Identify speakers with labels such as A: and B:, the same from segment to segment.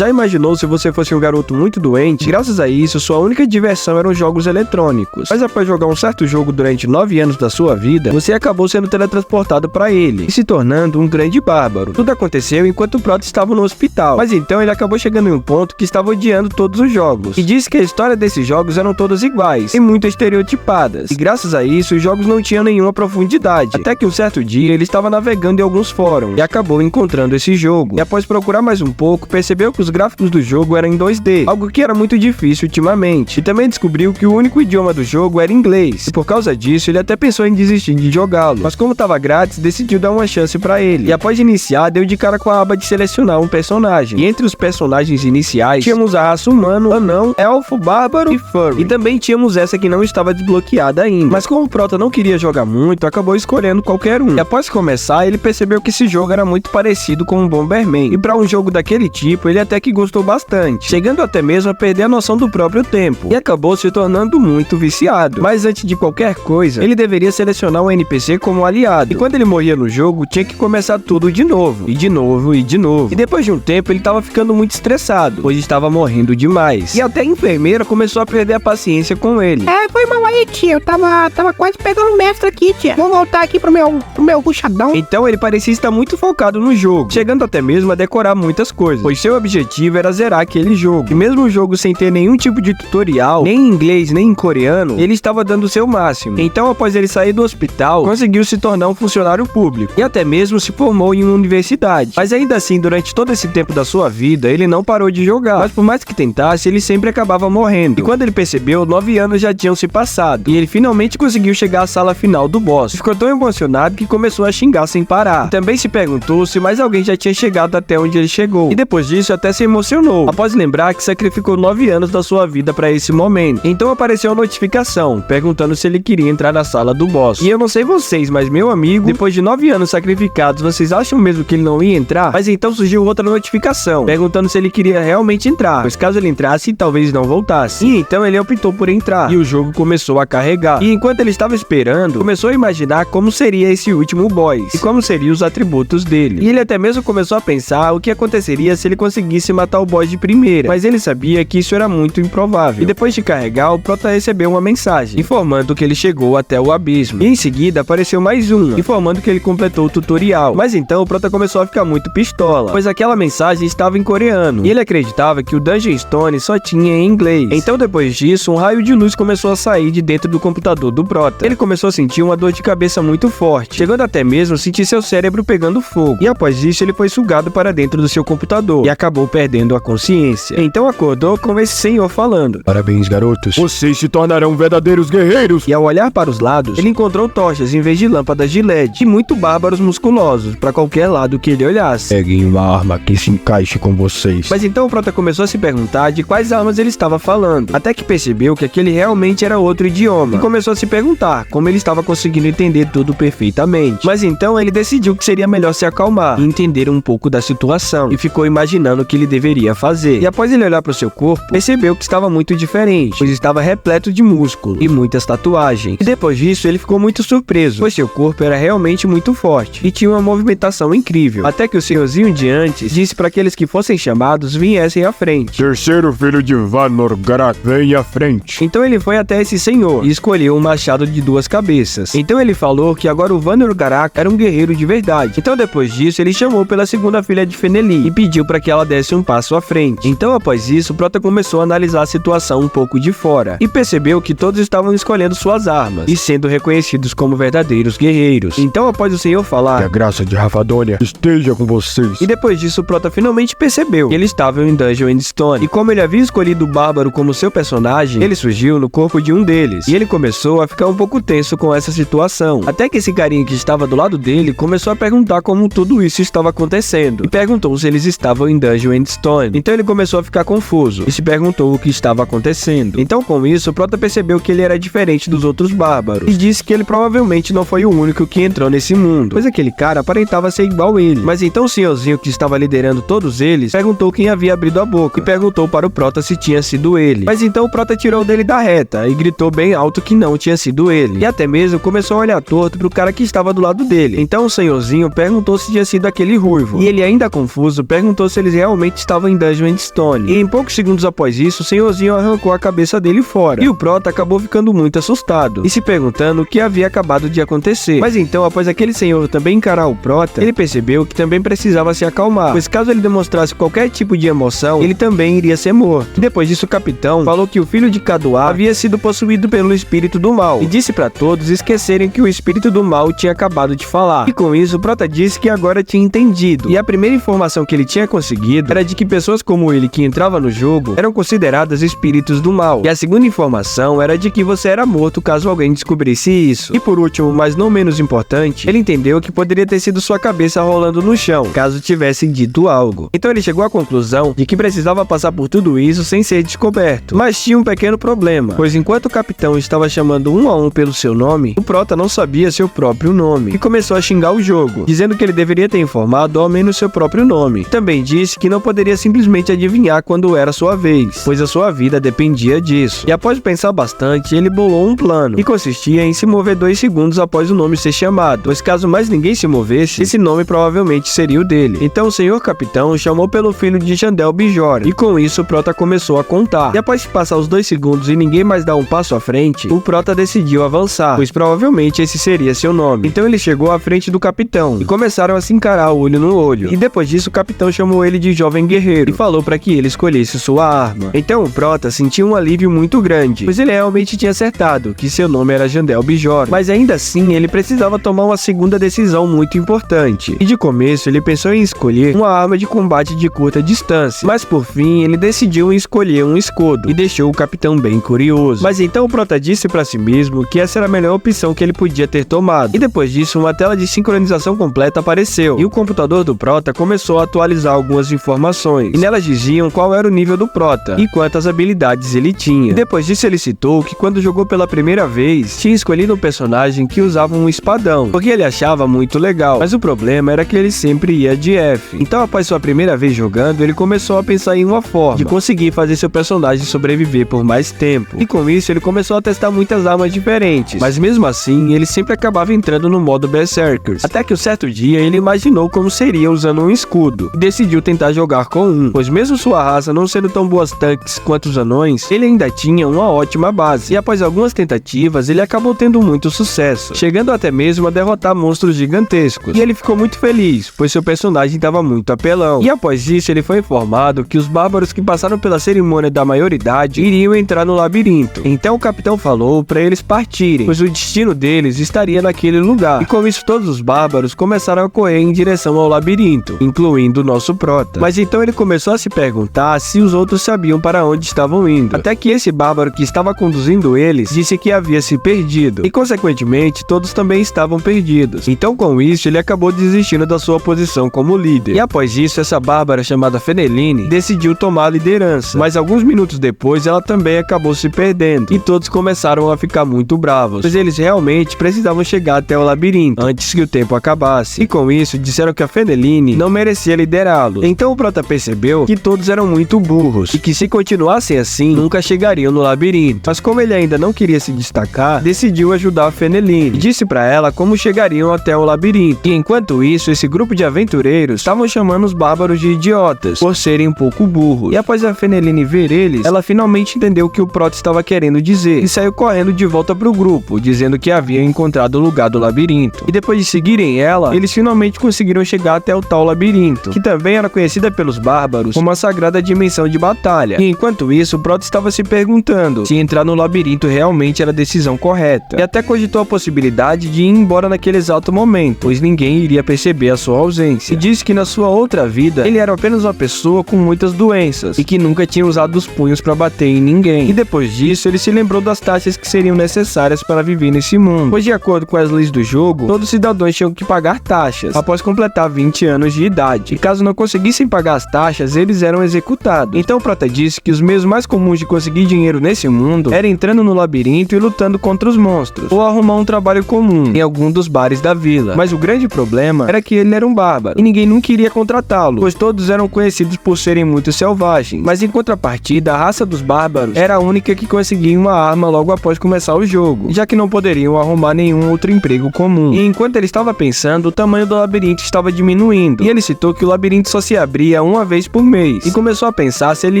A: Já imaginou se você fosse um garoto muito doente? Graças a isso, sua única diversão eram jogos eletrônicos. Mas após jogar um certo jogo durante 9 anos da sua vida, você acabou sendo teletransportado para ele e se tornando um grande bárbaro. Tudo aconteceu enquanto o Prota estava no hospital, mas então ele acabou chegando em um ponto que estava odiando todos os jogos e disse que a história desses jogos eram todas iguais e muito estereotipadas, e graças a isso os jogos não tinham nenhuma profundidade. Até que um certo dia ele estava navegando em alguns fóruns e acabou encontrando esse jogo, e após procurar mais um pouco, percebeu que os gráficos do jogo eram em 2D, algo que era muito difícil ultimamente, e também descobriu que o único idioma do jogo era inglês, e por causa disso ele até pensou em desistir de jogá-lo, mas como estava grátis, decidiu dar uma chance para ele, e após iniciar, deu de cara com a aba de selecionar um personagem, e entre os personagens iniciais, tínhamos a raça humano, anão, elfo, bárbaro e furry, e também tínhamos essa que não estava desbloqueada ainda, mas como o Prota não queria jogar muito, acabou escolhendo qualquer um, e após começar, ele percebeu que esse jogo era muito parecido com o Bomberman, e para um jogo daquele tipo, ele até que gostou bastante, chegando até mesmo a perder a noção do próprio tempo, e acabou se tornando muito viciado. Mas antes de qualquer coisa, ele deveria selecionar um NPC como aliado, e quando ele morria no jogo, tinha que começar tudo de novo, e de novo, e de novo, e depois de um tempo, ele estava ficando muito estressado, pois estava morrendo demais, e até a enfermeira começou a perder a paciência com ele.
B: Foi mal aí, tia, eu tava quase pegando o mestre aqui, tia, vou voltar aqui pro meu ruchadão.
A: Então ele parecia estar muito focado no jogo, chegando até mesmo a decorar muitas coisas, pois seu objetivo era zerar aquele jogo, e mesmo o jogo sem ter nenhum tipo de tutorial, nem em inglês, nem em coreano, ele estava dando o seu máximo. Então após ele sair do hospital, conseguiu se tornar um funcionário público, e até mesmo se formou em uma universidade, mas ainda assim, durante todo esse tempo da sua vida, ele não parou de jogar, mas por mais que tentasse, ele sempre acabava morrendo, e quando ele percebeu, 9 anos já tinham se passado, e ele finalmente conseguiu chegar à sala final do boss. Ficou tão emocionado que começou a xingar sem parar, e também se perguntou se mais alguém já tinha chegado até onde ele chegou, e depois disso até se emocionou, após lembrar que sacrificou 9 anos da sua vida para esse momento. Então apareceu a notificação, perguntando se ele queria entrar na sala do boss, e eu não sei vocês, mas meu amigo, depois de 9 anos sacrificados, vocês acham mesmo que ele não ia entrar? Mas então surgiu outra notificação, perguntando se ele queria realmente entrar, pois caso ele entrasse, talvez não voltasse, e então ele optou por entrar, e o jogo começou a carregar, e enquanto ele estava esperando, começou a imaginar como seria esse último boss, e como seriam os atributos dele, e ele até mesmo começou a pensar o que aconteceria se ele conseguisse matar o boss de primeira, mas ele sabia que isso era muito improvável, e depois de carregar, o Prota recebeu uma mensagem, informando que ele chegou até o abismo, e em seguida apareceu mais uma, informando que ele completou o tutorial, mas então o Prota começou a ficar muito pistola, pois aquela mensagem estava em coreano, e ele acreditava que o Dungeon Stone só tinha em inglês. Então depois disso, um raio de luz começou a sair de dentro do computador do Prota. Ele começou a sentir uma dor de cabeça muito forte, chegando até mesmo a sentir seu cérebro pegando fogo, e após isso ele foi sugado para dentro do seu computador, e acabou perdendo a consciência. Então acordou com esse senhor falando:
C: "Parabéns, garotos, vocês se tornarão verdadeiros guerreiros."
A: E ao olhar para os lados, ele encontrou tochas em vez de lâmpadas de LED, e muito bárbaros musculosos para qualquer lado que ele olhasse.
C: "Peguem uma arma que se encaixe com vocês."
A: Mas então o Prota começou a se perguntar de quais armas ele estava falando, até que percebeu que aquele realmente era outro idioma, e começou a se perguntar como ele estava conseguindo entender tudo perfeitamente. Mas então ele decidiu que seria melhor se acalmar e entender um pouco da situação, e ficou imaginando o que ele deveria fazer. E após ele olhar para o seu corpo, percebeu que estava muito diferente, pois estava repleto de músculo e muitas tatuagens. E depois disso ele ficou muito surpreso, pois seu corpo era realmente muito forte e tinha uma movimentação incrível, até que o senhorzinho de antes disse para aqueles que fossem chamados viessem à frente.
C: "Terceiro filho de Vanor Garak, vem à frente."
A: Então ele foi até esse senhor e escolheu um machado de 2 cabeças. Então ele falou que agora o Vanor Garak era um guerreiro de verdade. Então depois disso ele chamou pela segunda filha de Feneli e pediu para que ela desse um passo à frente. Então após isso, Prota começou a analisar a situação um pouco de fora e percebeu que todos estavam escolhendo suas armas e sendo reconhecidos como verdadeiros guerreiros. Então após o senhor falar:
C: "Que a graça de Rafadônia esteja com vocês."
A: E depois disso, Prota finalmente percebeu que ele estava em Dungeon Stone, e como ele havia escolhido o Bárbaro como seu personagem, ele surgiu no corpo de um deles, e ele começou a ficar um pouco tenso com essa situação, até que esse carinha que estava do lado dele começou a perguntar como tudo isso estava acontecendo, e perguntou se eles estavam em Dungeon Stone. Então ele começou a ficar confuso, e se perguntou o que estava acontecendo. Então com isso, Prota percebeu que ele era diferente dos outros bárbaros, e disse que ele provavelmente não foi o único que entrou nesse mundo, pois aquele cara aparentava ser igual a ele. Mas então o senhorzinho que estava liderando todos eles perguntou quem havia abrido a boca, e perguntou para o Prota se tinha sido ele. Mas então o Prota tirou dele da reta e gritou bem alto que não tinha sido ele, e até mesmo começou a olhar torto pro cara que estava do lado dele. Então o senhorzinho perguntou se tinha sido aquele ruivo, e ele ainda confuso perguntou se eles realmente realmente estava em Dungeon Stone. E em poucos segundos após isso, o senhorzinho arrancou a cabeça dele fora. E o Prota acabou ficando muito assustado e se perguntando o que havia acabado de acontecer. Mas então, após aquele senhor também encarar o Prota, ele percebeu que também precisava se acalmar, pois caso ele demonstrasse qualquer tipo de emoção, ele também iria ser morto. Depois disso, o capitão falou que o filho de Kadoa havia sido possuído pelo espírito do mal e disse para todos esquecerem que o espírito do mal tinha acabado de falar. E com isso, o Prota disse que agora tinha entendido. E a primeira informação que ele tinha conseguido era de que pessoas como ele que entrava no jogo eram consideradas espíritos do mal. E a segunda informação era de que você era morto caso alguém descobrisse isso. E por último, mas não menos importante, ele entendeu que poderia ter sido sua cabeça rolando no chão, caso tivessem dito algo. Então ele chegou à conclusão de que precisava passar por tudo isso sem ser descoberto. Mas tinha um pequeno problema, pois enquanto o capitão estava chamando um a um pelo seu nome, o Prota não sabia seu próprio nome e começou a xingar o jogo, dizendo que ele deveria ter informado ao menos seu próprio nome. Também disse que não poderia simplesmente adivinhar quando era sua vez, pois a sua vida dependia disso. E após pensar bastante, ele bolou um plano, que consistia em se mover 2 segundos após o nome ser chamado, pois caso mais ninguém se movesse, esse nome provavelmente seria o dele. Então o senhor capitão chamou pelo filho de Jandel Bijora, e com isso o Prota começou a contar. E após passar os 2 segundos e ninguém mais dar um passo à frente, o Prota decidiu avançar, pois provavelmente esse seria seu nome. Então ele chegou à frente do capitão, e começaram a se encarar olho no olho. E depois disso o capitão chamou ele de jovem guerreiro, e falou para que ele escolhesse sua arma. Então o Prota sentiu um alívio muito grande, pois ele realmente tinha acertado que seu nome era Jandel Bijora, mas ainda assim ele precisava tomar uma segunda decisão muito importante. E de começo ele pensou em escolher uma arma de combate de curta distância, mas por fim ele decidiu em escolher um escudo, e deixou o capitão bem curioso. Mas então o Prota disse para si mesmo que essa era a melhor opção que ele podia ter tomado. E depois disso uma tela de sincronização completa apareceu, e o computador do Prota começou a atualizar algumas informações, e nelas diziam qual era o nível do Prota e quantas habilidades ele tinha. E depois disso ele citou que quando jogou pela primeira vez, tinha escolhido um personagem que usava um espadão, porque ele achava muito legal, mas o problema era que ele sempre ia de F. Então após sua primeira vez jogando, ele começou a pensar em uma forma de conseguir fazer seu personagem sobreviver por mais tempo, e com isso ele começou a testar muitas armas diferentes, mas mesmo assim ele sempre acabava entrando no modo Berserkers, até que um certo dia ele imaginou como seria usando um escudo, e decidiu tentar jogar com um, pois mesmo sua raça não sendo tão boas tanques quanto os anões, ele ainda tinha uma ótima base, e após algumas tentativas ele acabou tendo muito sucesso, chegando até mesmo a derrotar monstros gigantescos, e ele ficou muito feliz, pois seu personagem estava muito apelão. E após isso ele foi informado que os bárbaros que passaram pela cerimônia da maioridade iriam entrar no labirinto. Então o capitão falou para eles partirem, pois o destino deles estaria naquele lugar, e com isso todos os bárbaros começaram a correr em direção ao labirinto, incluindo o nosso Prota. Mas então ele começou a se perguntar se os outros sabiam para onde estavam indo, até que esse bárbaro que estava conduzindo eles disse que havia se perdido, e consequentemente todos também estavam perdidos. Então com isso ele acabou desistindo da sua posição como líder, e após isso essa bárbara chamada Feneline decidiu tomar a liderança, mas alguns minutos depois ela também acabou se perdendo, e todos começaram a ficar muito bravos, pois eles realmente precisavam chegar até o labirinto antes que o tempo acabasse, e com isso disseram que a Feneline não merecia liderá-lo. Então o Prota percebeu que todos eram muito burros, e que se continuassem assim, nunca chegariam no labirinto. Mas como ele ainda não queria se destacar, decidiu ajudar a Feneline, e disse para ela como chegariam até o labirinto. E enquanto isso, esse grupo de aventureiros estavam chamando os bárbaros de idiotas, por serem um pouco burros. E após a Feneline ver eles, ela finalmente entendeu o que o Prota estava querendo dizer, e saiu correndo de volta pro grupo, dizendo que havia encontrado o lugar do labirinto. E depois de seguirem ela, eles finalmente conseguiram chegar até o tal labirinto, que também era conhecida pelos bárbaros como a sagrada dimensão de batalha. E enquanto isso, o Prota estava se perguntando se entrar no labirinto realmente era a decisão correta, e até cogitou a possibilidade de ir embora naquele exato momento, pois ninguém iria perceber a sua ausência. E disse que na sua outra vida, ele era apenas uma pessoa com muitas doenças, e que nunca tinha usado os punhos para bater em ninguém. E depois disso, ele se lembrou das taxas que seriam necessárias para viver nesse mundo, pois de acordo com as leis do jogo, todos os cidadãos tinham que pagar taxas após completar 20 anos de idade, e caso não conseguissem pagar as taxas, eles eram executados. Então o Prota disse que os meios mais comuns de conseguir dinheiro nesse mundo era entrando no labirinto e lutando contra os monstros, ou arrumar um trabalho comum em algum dos bares da vila. Mas o grande problema era que ele era um bárbaro, e ninguém nunca iria contratá-lo, pois todos eram conhecidos por serem muito selvagens. Mas em contrapartida, a raça dos bárbaros era a única que conseguia uma arma logo após começar o jogo, já que não poderiam arrumar nenhum outro emprego comum. E enquanto ele estava pensando, o tamanho do labirinto estava diminuindo, e ele citou que o labirinto só se abria comia uma vez por mês e começou a pensar se ele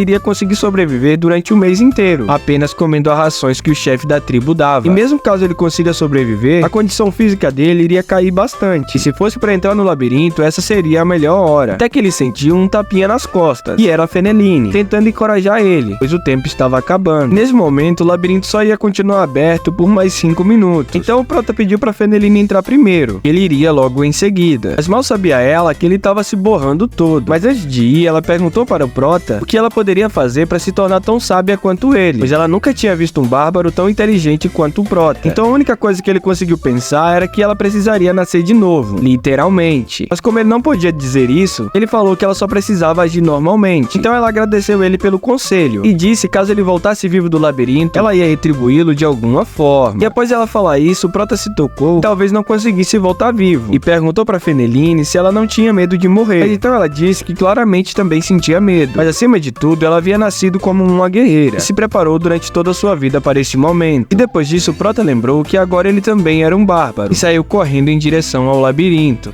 A: iria conseguir sobreviver durante o mês inteiro, apenas comendo as rações que o chefe da tribo dava. E mesmo caso ele consiga sobreviver, a condição física dele iria cair bastante. E se fosse para entrar no labirinto, essa seria a melhor hora. Até que ele sentiu um tapinha nas costas, e era a Feneline, tentando encorajar ele, pois o tempo estava acabando. Nesse momento, o labirinto só ia continuar aberto por mais 5 minutos. Então o Prota pediu para Feneline entrar primeiro. Ele iria logo em seguida. Mas mal sabia ela que ele estava se borrando todo. Mas antes de ir, ela perguntou para o Prota o que ela poderia fazer para se tornar tão sábia quanto ele, pois ela nunca tinha visto um bárbaro tão inteligente quanto o Prota. Então a única coisa que ele conseguiu pensar era que ela precisaria nascer de novo, literalmente. Mas como ele não podia dizer isso, ele falou que ela só precisava agir normalmente. Então ela agradeceu ele pelo conselho e disse que caso ele voltasse vivo do labirinto, ela ia retribuí-lo de alguma forma. E após ela falar isso, o Prota se tocou que talvez não conseguisse voltar vivo e perguntou para Feneline se ela não tinha medo de morrer. Mas então ela disse que claramente também sentia medo, mas acima de tudo ela havia nascido como uma guerreira e se preparou durante toda a sua vida para este momento. E depois disso, o Prota lembrou que agora ele também era um bárbaro e saiu correndo em direção ao labirinto.